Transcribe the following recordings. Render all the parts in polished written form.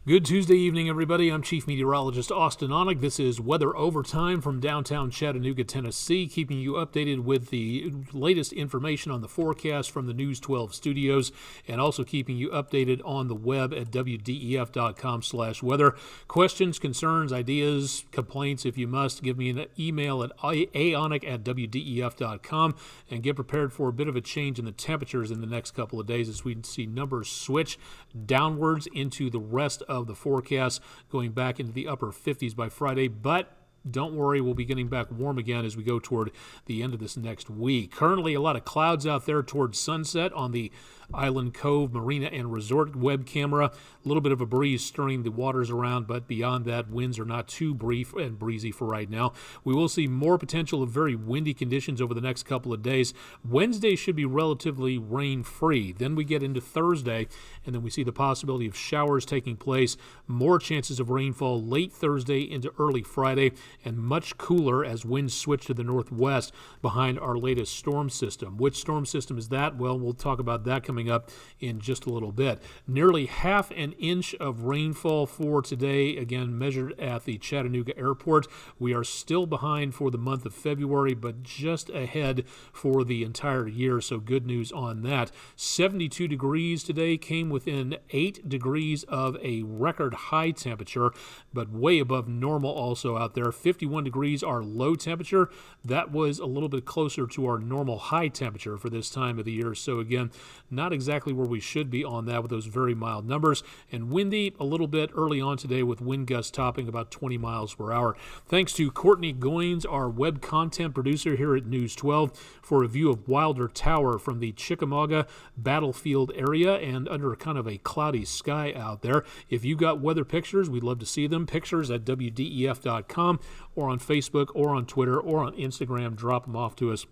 Good Tuesday evening, everybody. I'm Chief Meteorologist Austen Onek. This is Weather Overtime from downtown Chattanooga, Tennessee, keeping you updated with the latest information on the forecast from the News 12 studios, and also keeping you updated on the web at wdef.com/weather. Questions, concerns, ideas, complaints, if you must, give me an email at aonek@wdef.com, and get prepared for a bit of a change in the temperatures in the next couple of days as we see numbers switch downwards into the rest of the forecast, going back into the upper 50s by Friday. But don't worry, we'll be getting back warm again as we go toward the end of this next week. Currently, a lot of clouds out there towards sunset on the Island Cove Marina and Resort web camera. A little bit of a breeze stirring the waters around, but beyond that, winds are not too brief and breezy for right now. We will see more potential of very windy conditions over the next couple of days. Wednesday should be relatively rain-free. Then we get into Thursday, and then we see the possibility of showers taking place, more chances of rainfall late Thursday into early Friday, and much cooler as winds switch to the northwest behind our latest storm system. Which storm system is that? Well, we'll talk about that coming up in just a little bit. Nearly half an inch of rainfall for today, again measured at the Chattanooga airport. We are still behind for the month of February, but just ahead for the entire year, so good news on that. 72 degrees today, came within 8 degrees of a record high temperature, but way above normal also out there. 51 degrees our low temperature. That was a little bit closer to our normal high temperature for this time of the year, so again, not exactly where we should be on that with those very mild numbers. And windy a little bit early on today with wind gusts topping about 20 miles per hour. Thanks to Courtney Goins, our web content producer here at News 12, for a view of Wilder Tower from the Chickamauga battlefield area and under kind of a cloudy sky out there. If you got weather pictures, we'd love to see them. Pictures at wdef.com or on Facebook or on Twitter or on Instagram. Drop them off to us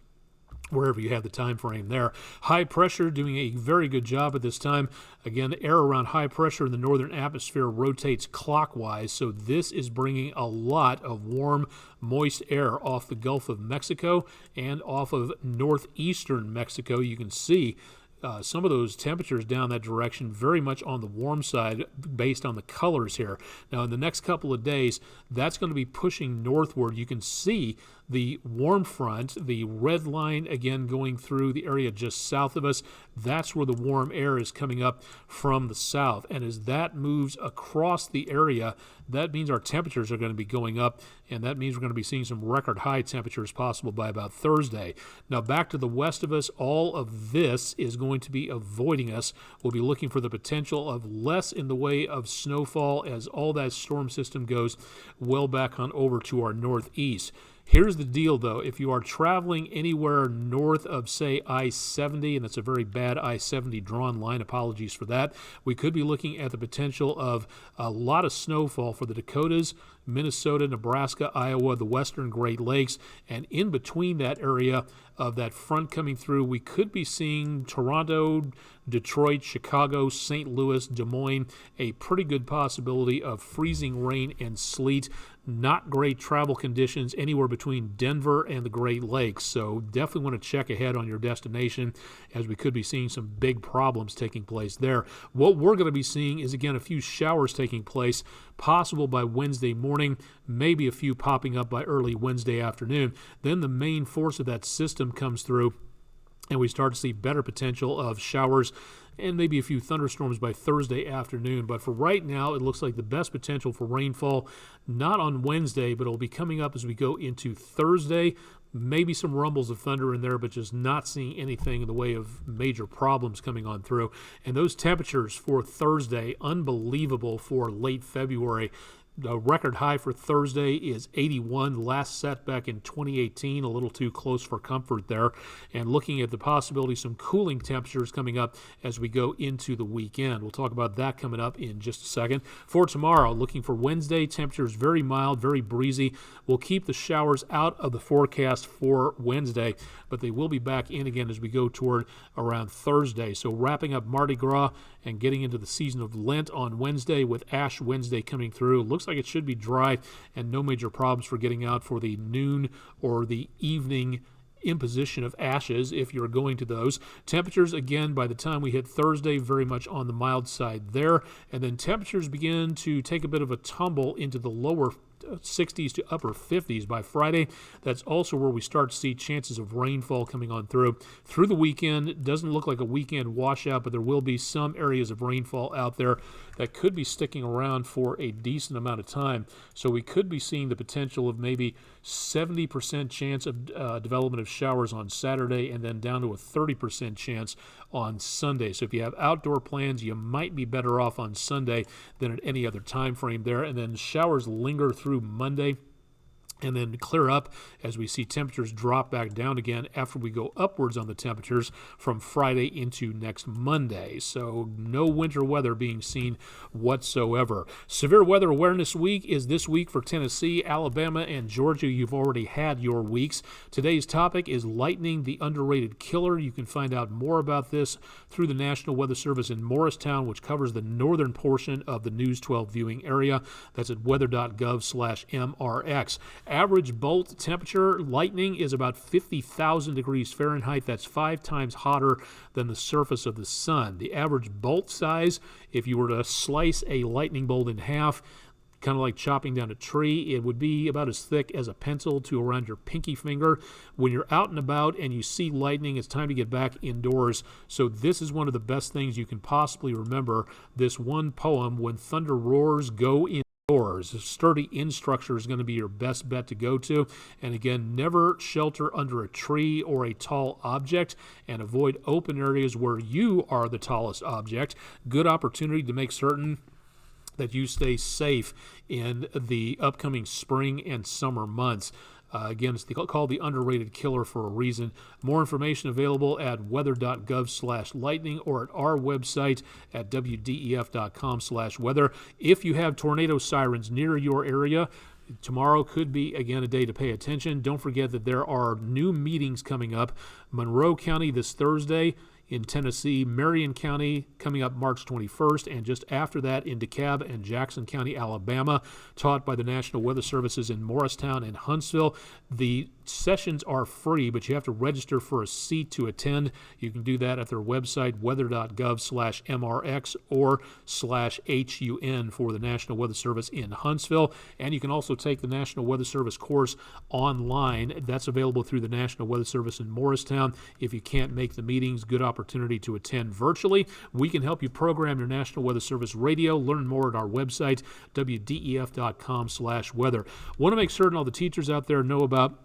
wherever you have the time frame there. High pressure doing a very good job at this time. Again, air around high pressure in the northern atmosphere rotates clockwise, so this is bringing a lot of warm, moist air off the Gulf of Mexico and off of northeastern Mexico. You can see some of those temperatures down that direction very much on the warm side based on the colors here. Now, in the next couple of days, that's going to be pushing northward. You can see the warm front, the red line again going through the area just south of us. That's where the warm air is coming up from the south. And as that moves across the area, that means our temperatures are going to be going up, and that means we're going to be seeing some record high temperatures possible by about Thursday. Now, back to the west of us, all of this is going to be avoiding us. We'll be looking for the potential of less in the way of snowfall as all that storm system goes well back on over to our northeast. Here's the deal, though. If you are traveling anywhere north of, say, I-70, and that's a very bad I-70 drawn line, apologies for that, we could be looking at the potential of a lot of snowfall for the Dakotas, Minnesota, Nebraska, Iowa, the western Great Lakes, and in between that area of that front coming through, we could be seeing Toronto, Detroit, Chicago, St. Louis, Des Moines, a pretty good possibility of freezing rain and sleet. Not great travel conditions anywhere between Denver and the Great Lakes, so definitely want to check ahead on your destination as we could be seeing some big problems taking place there. What we're going to be seeing is, again, a few showers taking place, possible by Wednesday morning, maybe a few popping up by early Wednesday afternoon. Then the main force of that system comes through, and we start to see better potential of showers and maybe a few thunderstorms by Thursday afternoon. But for right now, it looks like the best potential for rainfall, not on Wednesday, but it'll be coming up as we go into Thursday. Maybe some rumbles of thunder in there, but just not seeing anything in the way of major problems coming on through. And those temperatures for Thursday, unbelievable for late February. The record high for Thursday is 81, last set back in 2018, a little too close for comfort there. And looking at the possibility, some cooling temperatures coming up as we go into the weekend. We'll talk about that coming up in just a second. For tomorrow, looking for Wednesday, temperatures very mild, very breezy. We'll keep the showers out of the forecast for Wednesday, but they will be back in again as we go toward around Thursday. So wrapping up Mardi Gras and getting into the season of Lent on Wednesday with Ash Wednesday coming through. Looks like it should be dry and no major problems for getting out for the noon or the evening imposition of ashes if you're going to those. Temperatures, again, by the time we hit Thursday, very much on the mild side there. And then temperatures begin to take a bit of a tumble into the lower 60s to upper 50s by Friday. That's also where we start to see chances of rainfall coming on through the weekend. It doesn't look like a weekend washout, but there will be some areas of rainfall out there that could be sticking around for a decent amount of time. So we could be seeing the potential of maybe 70% chance of development of showers on Saturday, and then down to a 30% chance on Sunday. So if you have outdoor plans, you might be better off on Sunday than at any other time frame there. And then showers linger through Monday and then clear up as we see temperatures drop back down again after we go upwards on the temperatures from Friday into next Monday. So no winter weather being seen whatsoever. Severe Weather Awareness Week is this week for Tennessee, Alabama, and Georgia. You've already had your weeks. Today's topic is lightning, the underrated killer. You can find out more about this through the National Weather Service in Morristown, which covers the northern portion of the News 12 viewing area. That's at weather.gov/MRX. Average bolt temperature, lightning, is about 50,000 degrees Fahrenheit. That's 5 times hotter than the surface of the sun. The average bolt size, if you were to slice a lightning bolt in half, kind of like chopping down a tree, it would be about as thick as a pencil to around your pinky finger. When you're out and about and you see lightning, it's time to get back indoors. So this is one of the best things you can possibly remember. This one poem, "When thunder roars, go in." A sturdy in structure is going to be your best bet to go to. And again, never shelter under a tree or a tall object, and avoid open areas where you are the tallest object. Good opportunity to make certain that you stay safe in the upcoming spring and summer months. Again, it's called the underrated killer for a reason. More information available at weather.gov/lightning or at our website at wdef.com/weather. If you have tornado sirens near your area, tomorrow could be, again, a day to pay attention. Don't forget that there are new meetings coming up. Monroe County this Thursday, in Tennessee, Marion County coming up March 21st, and just after that in DeKalb and Jackson County, Alabama, taught by the National Weather Services in Morristown and Huntsville. The sessions are free, but you have to register for a seat to attend. You can do that at their website, weather.gov/MRX or /HUN for the National Weather Service in Huntsville. And you can also take the National Weather Service course online. That's available through the National Weather Service in Morristown. If you can't make the meetings, good opportunity to attend virtually. We can help you program your National Weather Service radio. Learn more at our website, wdef.com/weather. Want to make certain all the teachers out there know about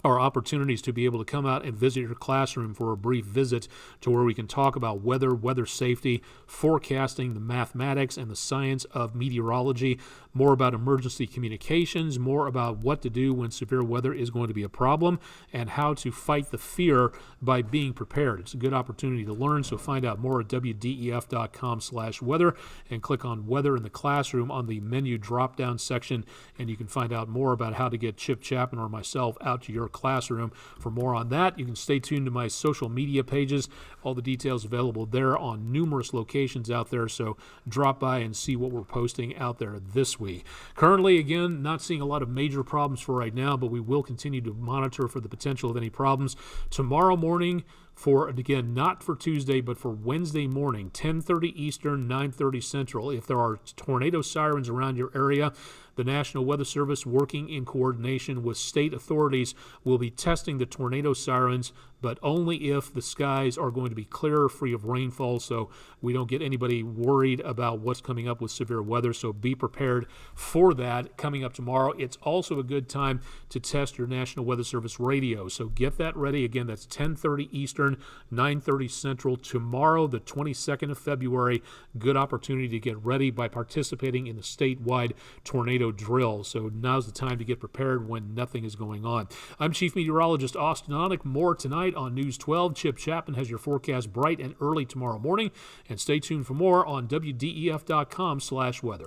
our opportunities to be able to come out and visit your classroom for a brief visit to where we can talk about weather, weather safety, forecasting, the mathematics and the science of meteorology, more about emergency communications, more about what to do when severe weather is going to be a problem, and how to fight the fear by being prepared. It's a good opportunity to learn, so find out more at wdef.com/weather and click on Weather in the Classroom on the menu drop-down section, and you can find out more about how to get Chip Chapman or myself out to your classroom. For more on that, you can stay tuned to my social media pages. All the details available there on numerous locations out there, so drop by and see what we're posting out there this week. Currently, again, not seeing a lot of major problems for right now, but we will continue to monitor for the potential of any problems. Tomorrow morning, for, again, not for Tuesday, but for Wednesday morning, 10:30 Eastern, 9:30 Central. If there are tornado sirens around your area, the National Weather Service, working in coordination with state authorities, will be testing the tornado sirens, but only if the skies are going to be clear, free of rainfall, so we don't get anybody worried about what's coming up with severe weather. So be prepared for that coming up tomorrow. It's also a good time to test your National Weather Service radio, so get that ready. Again, that's 10:30 Eastern, 9:30 Central tomorrow, the 22nd of February. Good opportunity to get ready by participating in the statewide tornado drill. So now's the time to get prepared when nothing is going on. I'm Chief Meteorologist Austen Onek. More tonight on News 12. Chip Chapman has your forecast bright and early tomorrow morning. And stay tuned for more on wdef.com/weather.